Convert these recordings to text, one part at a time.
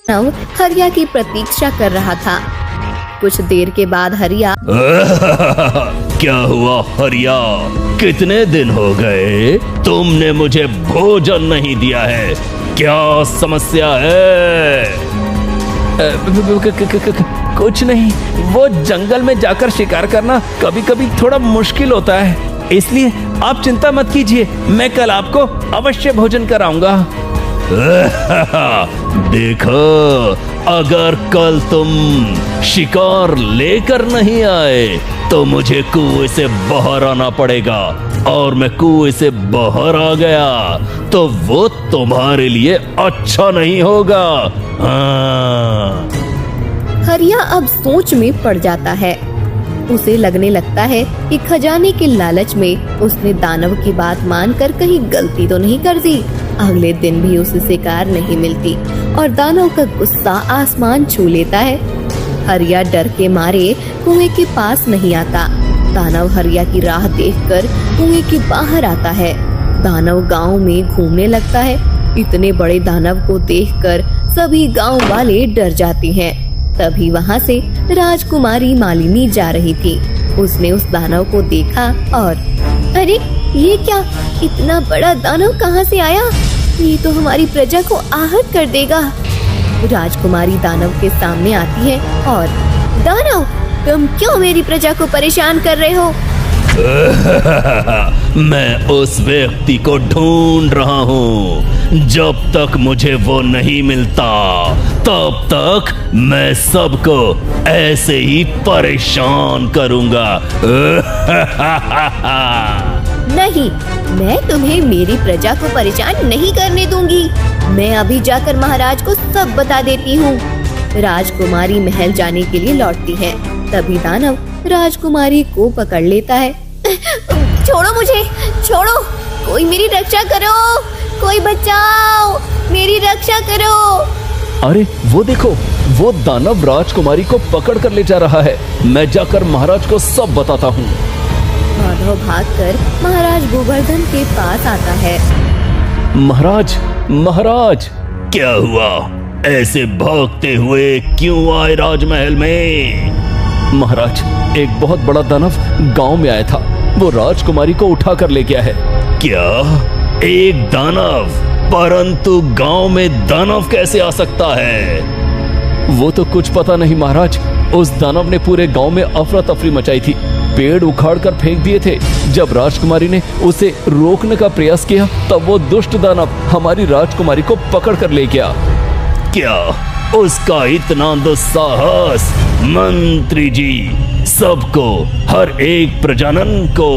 दानव हरिया की प्रतीक्षा कर रहा था। कुछ देर के बाद हरिया क्या हुआ हरिया? कितने दिन हो गए तुमने मुझे भोजन नहीं दिया है, क्या समस्या है? कुछ नहीं, वो जंगल में जाकर शिकार करना कभी कभी थोड़ा मुश्किल होता है, इसलिए आप चिंता मत कीजिए, मैं कल आपको अवश्य भोजन कराऊंगा। देखो, अगर कल तुम शिकार लेकर नहीं आए तो मुझे कुएं से बाहर आना पड़ेगा, और मैं कुएं से बाहर आ गया तो वो तुम्हारे लिए अच्छा नहीं होगा। हाँ। हरिया अब सोच में पड़ जाता है। उसे लगने लगता है कि खजाने के लालच में उसने दानव की बात मानकर कहीं गलती तो नहीं कर दी। अगले दिन भी उसे शिकार नहीं मिलती और दानव का गुस्सा आसमान छू लेता है। हरिया डर के मारे कुएं के पास नहीं आता। दानव हरिया की राह देखकर कुएं के बाहर आता है। दानव गांव में घूमने लगता है। इतने बड़े दानव को देखकर सभी गांव वाले डर जाते हैं। तभी वहां से राजकुमारी मालिनी जा रही थी। उसने उस दानव को देखा और अरे ये क्या, इतना बड़ा दानव कहाँ से आया? ये तो हमारी प्रजा को आहत कर देगा। राजकुमारी दानव के सामने आती है और दानव, तुम क्यों मेरी प्रजा को परेशान कर रहे हो? मैं उस व्यक्ति को ढूंढ रहा हूँ। जब तक मुझे वो नहीं मिलता तब तक मैं सबको ऐसे ही परेशान करूँगा। नहीं, मैं तुम्हें मेरी प्रजा को परेशान नहीं करने दूंगी। मैं अभी जाकर महाराज को सब बता देती हूँ। राजकुमारी महल जाने के लिए लौटती है। तभी दानव राजकुमारी को पकड़ लेता है। छोड़ो मुझे, छोड़ो, कोई मेरी रक्षा करो, कोई बचाओ, मेरी रक्षा करो। अरे वो देखो, वो दानव राजकुमारी को पकड़ कर ले जा रहा है। मैं जाकर महाराज को सब बताता हूँ। माधव भागकर महाराज गोवर्धन के पास आता है। महाराज, महाराज, क्या हुआ? ऐसे भागते हुए क्यों आए राजमहल में? महाराज, एक बहुत बड़ा दानव गांव में आया था। वो राजकुमारी को उठा कर ले गया है। क्या? एक दानव? परंतु गांव में दानव कैसे आ सकता है? वो तो कुछ पता नहीं महाराज। उस दानव ने पूरे गांव में अफरा तफरी मचाई थी। पेड़ उखाड़ कर फेंक दिए थे। जब राजकुमारी ने उसे रोकने का प्रयास किया तब वो दुष्ट दानव हमारी राजकुमारी को पकड़ कर ले गया। क्या उसका इतना दुस्साहस? मंत्री जी, सबको, हर एक प्रजानन को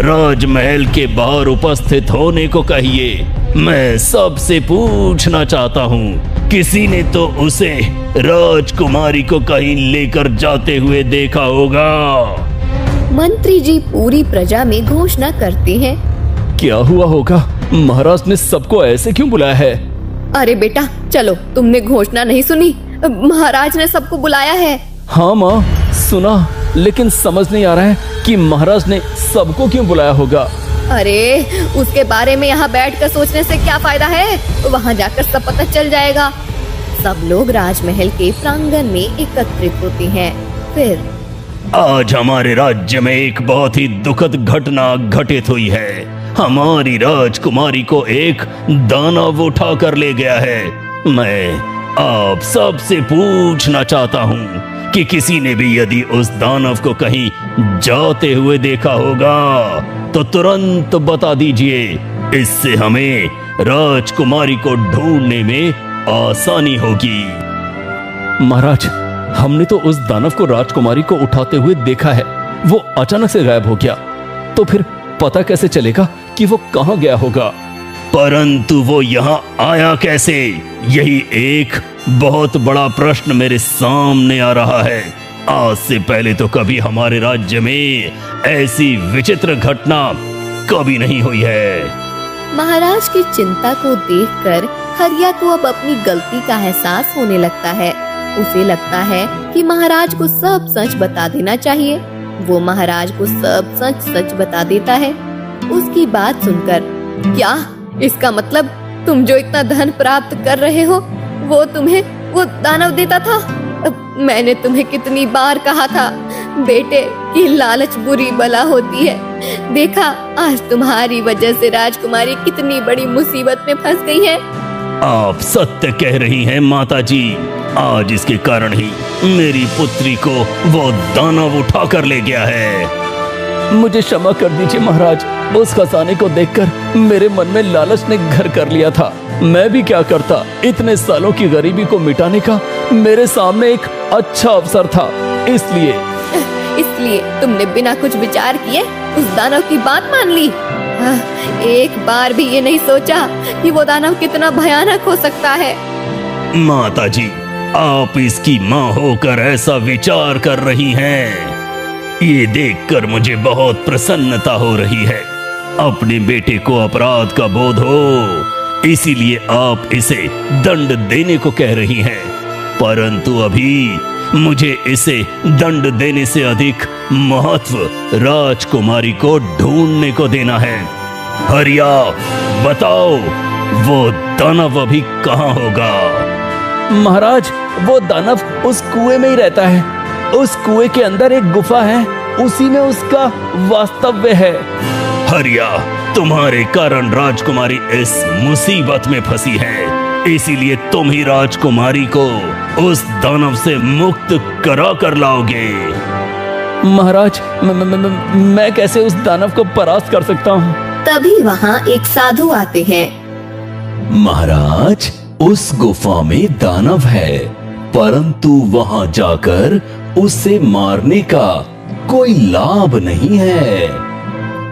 राजमहल के बाहर उपस्थित होने को कहिए। मैं सबसे पूछना चाहता हूँ, किसी ने तो उसे राजकुमारी को कहीं लेकर जाते हुए देखा होगा। मंत्री जी पूरी प्रजा में घोषणा करते हैं। क्या हुआ होगा? महाराज ने सबको ऐसे क्यों बुलाया है? अरे बेटा, चलो, तुमने घोषणा नहीं सुनी? महाराज ने सबको बुलाया है। हाँ माँ, सुना, लेकिन समझ नहीं आ रहा है कि महाराज ने सबको क्यों बुलाया होगा। अरे उसके बारे में यहाँ बैठकर सोचने से क्या फायदा है? वहाँ जाकर सब पता चल जाएगा। सब लोग राजमहल के प्रांगण में एकत्रित होते हैं। फिर आज हमारे राज्य में एक बहुत ही दुखद घटना घटित हुई है। हमारी राजकुमारी को एक दानव उठा कर ले गया है। मैं आप सबसे पूछना चाहता हूँ कि किसी ने भी यदि उस दानव को कहीं जाते हुए देखा होगा तो तुरंत बता दीजिए। इससे हमें राजकुमारी को ढूंढने में आसानी होगी। महाराज, हमने तो उस दानव को राजकुमारी को उठाते हुए देखा है। वो अचानक से गायब हो गया, तो फिर पता कैसे चलेगा कि वो कहाँ गया होगा? परंतु वो यहाँ आया कैसे? यही एक बहुत बड़ा प्रश्न मेरे सामने आ रहा है। आज से पहले तो कभी हमारे राज्य में ऐसी विचित्र घटना कभी नहीं हुई है। महाराज की चिंता को देखकर हरिया को अब अपनी गलती का एहसास होने लगता है। उसे लगता है कि महाराज को सब सच बता देना चाहिए। वो महाराज को सब सच सच बता देता है। उसकी बात सुनकर, क्या इसका मतलब तुम जो इतना धन प्राप्त कर रहे हो वो तुम्हें वो दानव देता था। मैंने तुम्हें कितनी बार कहा था बेटे कि लालच बुरी बला होती है। देखा आज तुम्हारी वजह से राजकुमारी कितनी बड़ी मुसीबत में फंस गई है। आप सत्य कह रही हैं माताजी। आज इसके कारण ही मेरी पुत्री को वो दानव उठा कर ले गया है। मुझे क्षमा कर दीजिए महाराज, उस खजाने को देखकर मेरे मन में लालच ने घर कर लिया था। मैं भी क्या करता, इतने सालों की गरीबी को मिटाने का मेरे सामने एक अच्छा अवसर था, इसलिए तुमने बिना कुछ विचार किए उस दानव की बात मान ली। एक बार भी ये नहीं सोचा कि वो दानव कितना भयानक हो सकता है। माताजी, आप इसकी माँ होकर ऐसा विचार कर रही हैं, ये देखकर मुझे बहुत प्रसन्नता हो रही है। अपने बेटे को अपराध का बोध हो, इसीलिए आप इसे दंड देने को कह रही हैं। परंतु अभी मुझे इसे दंड देने से अधिक महत्व राजकुमारी को ढूंढने को देना है। हरिया, बताओ वो दानव अभी कहाँ होगा? महाराज वो दानव उस कुएं में ही रहता है। उस कुएं के अंदर एक गुफा है, उसी में उसका वास्तव्य है। हरिया, तुम्हारे कारण राजकुमारी इस मुसीबत में फंसी है, इसीलिए तुम ही राजकुमारी को उस दानव से मुक्त करा कर लाओगे। महाराज मैं कैसे उस दानव को परास्त कर सकता हूँ? तभी वहाँ एक साधु आते हैं। महाराज उस गुफा में दानव है, परंतु वहाँ जाकर उसे मारने का कोई लाभ नहीं है।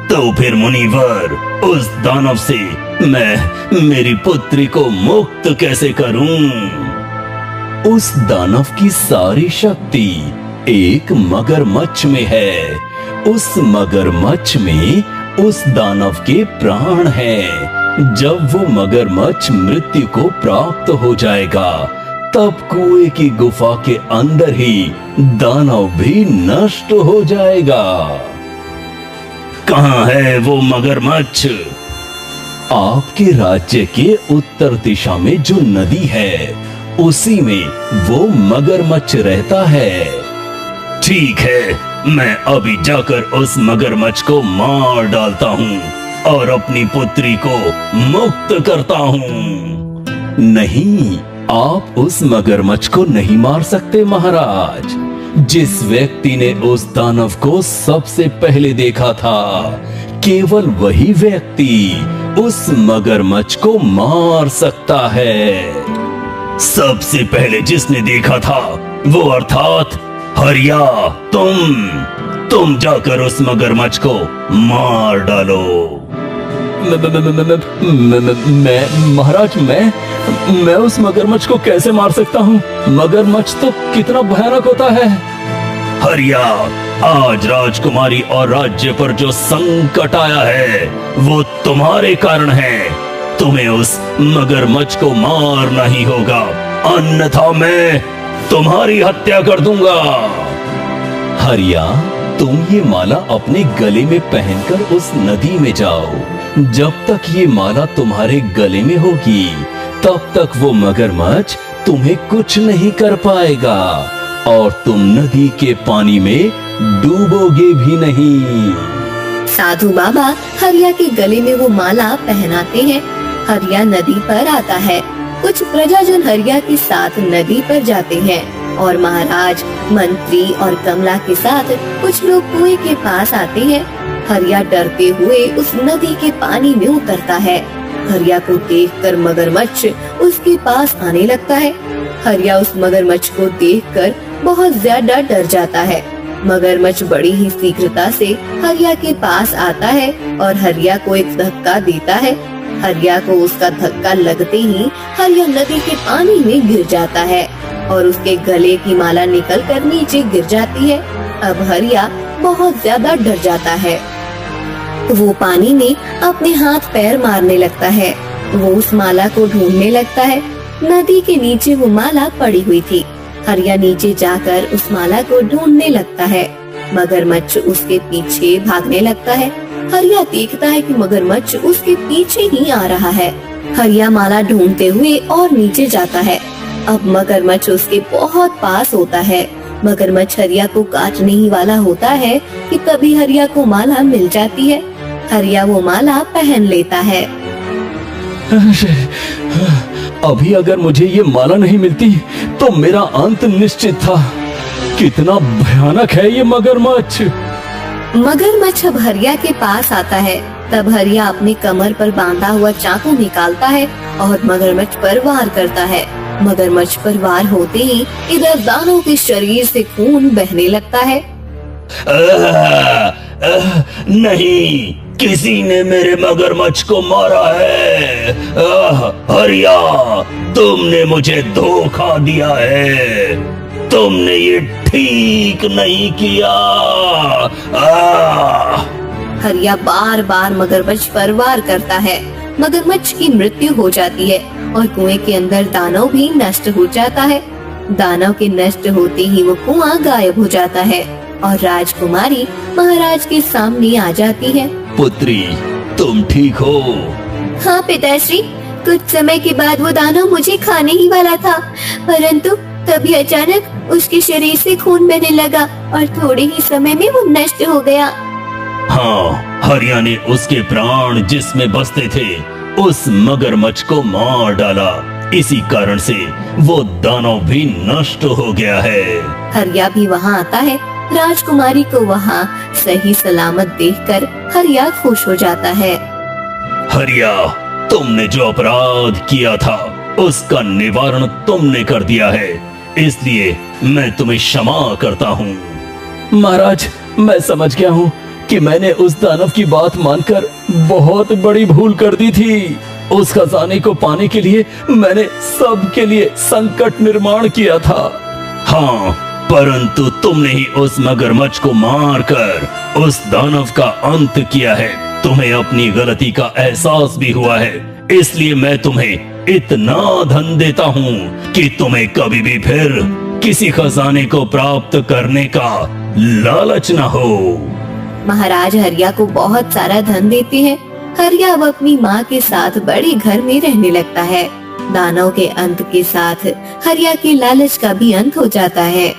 तो फिर मुनिवर, उस दानव से मैं मेरी पुत्री को मुक्त कैसे करूं? उस दानव की सारी शक्ति एक मगरमच्छ में है। उस मगरमच्छ में उस दानव के प्राण हैं। जब वो मगरमच्छ मृत्यु को प्राप्त हो जाएगा, तब कुएं की गुफा के अंदर ही दानव भी नष्ट हो जाएगा। कहाँ है वो मगरमच्छ? आपके राज्य के उत्तर दिशा में जो नदी है, उसी में वो मगरमच्छ रहता है। ठीक है, मैं अभी जाकर उस मगरमच्छ को मार डालता हूँ और अपनी पुत्री को मुक्त करता हूँ। नहीं, आप उस मगरमच्छ को नहीं मार सकते महाराज। जिस व्यक्ति ने उस दानव को सबसे पहले देखा था, केवल वही व्यक्ति उस मगरमच्छ को मार सकता है। सबसे पहले जिसने देखा था वो अर्थात हरिया, तुम जाकर उस मगरमच्छ को मार डालो। मैं महाराज मैं उस मगरमच्छ को कैसे मार सकता हूँ? मगरमच्छ तो कितना भयानक होता है। हरिया, आज राजकुमारी और राज्य पर जो संकट आया है वो तुम्हारे कारण है। तुम्हें उस मगरमच्छ को मारना ही होगा, अन्यथा मैं तुम्हारी हत्या कर दूंगा। हरिया, तुम ये माला अपने गले में पहनकर उस नदी में जाओ। जब तक ये माला तुम्हारे गले में होगी, तब तक वो मगरमच्छ तुम्हें कुछ नहीं कर पाएगा और तुम नदी के पानी में डूबोगे भी नहीं। साधु बाबा हरिया के गले में वो माला पहनाते हैं। हरिया नदी पर आता है। कुछ प्रजाजन हरिया के साथ नदी पर जाते हैं और महाराज, मंत्री और कमला के साथ कुछ लोग कुएं के पास आते हैं। हरिया डरते हुए उस नदी के पानी में उतरता है। हरिया को देखकर मगरमच्छ उसके पास आने लगता है। हरिया उस मगरमच्छ को देखकर बहुत ज्यादा डर जाता है। मगरमच्छ बड़ी ही शीघ्रता से हरिया के पास आता है और हरिया को एक धक्का देता है। हरिया को उसका धक्का लगते ही हरिया नदी के पानी में गिर जाता है और उसके गले की माला निकलकर नीचे गिर जाती है। अब हरिया बहुत ज्यादा डर जाता है। वो पानी में अपने हाथ पैर मारने लगता है। वो उस माला को ढूंढने लगता है। नदी के नीचे वो माला पड़ी हुई थी। हरिया नीचे जाकर उस माला को ढूंढने लगता है। मगरमच्छ उसके पीछे भागने लगता है। हरिया देखता है कि मगरमच्छ उसके पीछे ही आ रहा है। हरिया माला ढूंढते हुए और नीचे जाता है। अब मगरमच्छ उसके बहुत पास होता है। मगरमच्छ हरिया को काटने ही वाला होता है कि तभी हरिया को माला मिल जाती है। हरिया वो माला पहन लेता है। अभी अगर मुझे ये माला नहीं मिलती तो मेरा अंत निश्चित था। कितना भयानक है ये मगरमच्छ। मगरमच्छ अब हरिया के पास आता है। तब हरिया अपने कमर पर बांधा हुआ चाकू निकालता है और मगरमच्छ पर वार करता है। मगरमच्छ पर वार होते ही इधर दानव के शरीर से खून बहने लगता है। नहीं, किसी ने मेरे मगरमच्छ को मारा है। हरिया, तुमने मुझे धोखा दिया है। तुमने ये ठीक नहीं किया। हरिया बार बार मगरमच्छ पर वार करता है। मगरमच्छ की मृत्यु हो जाती है और कुएं के अंदर दानव भी नष्ट हो जाता है। दानव के नष्ट होते ही वो कुआं गायब हो जाता है और राजकुमारी महाराज के सामने आ जाती है। पुत्री, तुम ठीक हो? हाँ पिताश्री, कुछ समय के बाद वो दानव मुझे खाने ही वाला था, परंतु तभी अचानक उसके शरीर से खून बहने लगा और थोड़े ही समय में वो नष्ट हो गया। हाँ, हरिया ने उसके प्राण जिसमें बसते थे उस मगरमच्छ को मार डाला। इसी कारण से वो दानव भी नष्ट हो गया है। हरिया भी वहाँ आता है। राजकुमारी को वहाँ सही सलामत देखकर हरिया खुश हो जाता है। हरिया, तुमने जो अपराध किया था उसका निवारण तुमने कर दिया है, इसलिए मैं तुम्हें क्षमा करता हूँ। महाराज, मैं समझ गया हूँ कि मैंने उस दानव की बात मानकर बहुत बड़ी भूल कर दी थी। उस खजाने को पाने के लिए मैंने सबके लिए संकट निर्माण किया था। हाँ, परंतु तुमने ही उस मगरमच्छ को मारकर उस दानव का अंत किया है। तुम्हें अपनी गलती का एहसास भी हुआ है, इसलिए मैं तुम्हें इतना धन देता हूँ कि तुम्हें कभी भी फिर किसी खजाने को प्राप्त करने का लालच न हो। महाराज हरिया को बहुत सारा धन देते हैं। हरिया अब अपनी माँ के साथ बड़े घर में रहने लगता है। दानव के अंत के साथ हरिया के लालच का भी अंत हो जाता है।